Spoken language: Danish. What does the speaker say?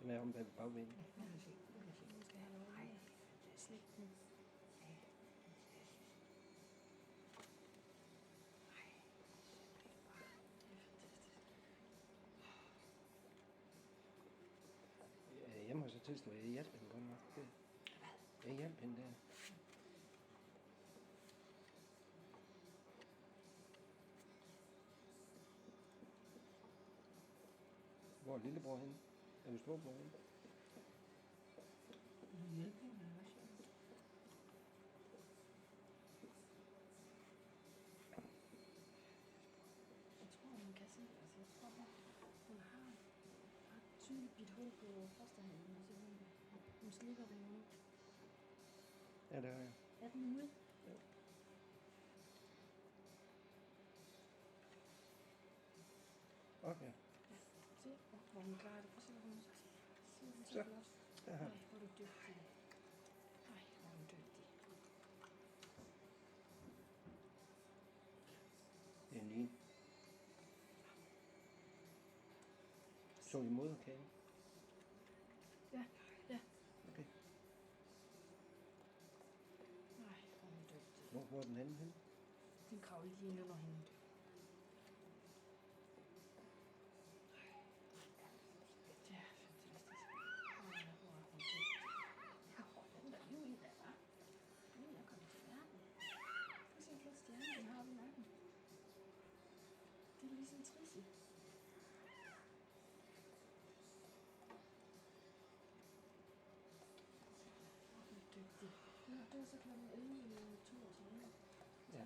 med om bag bagben. Nu skal have lov at slikke den. Jeg må så tilstå, at jeg hjalp hende godt nok. Jeg hjalp hende der. Hvor er lillebror henne? Er du storbror henne? Hjælp hende også. Jeg tror, man kan se, altså jeg tror, hun har et tydeligt bidt hul på fosterhanden, og så hun slipper det nu. Ja, det har jeg. Er den ude? Ja. Okay. Se, hvor hun klarer det. Prøv at se, hvor hun siger den så Så. flot. Ja. Nej, hvor er du dygtig. Nej, hvor er du dygtig. Det er en lin. Så I moderkagen? Ja, ja. Okay. Nej, hvor er hun dygtig. Hvor er den anden henne? Den kravler lige ind under hende. Det er fantastisk. Hvor er hun dygtig. Den der liv i der, hva'? Nu er jeg kommet til verden. Prøv at se, en flot stjerne, den har ved nakken. Det er ligesom Trisse. Hvor er hun dygtig. Ja, det var så klokken 11:32. Ja.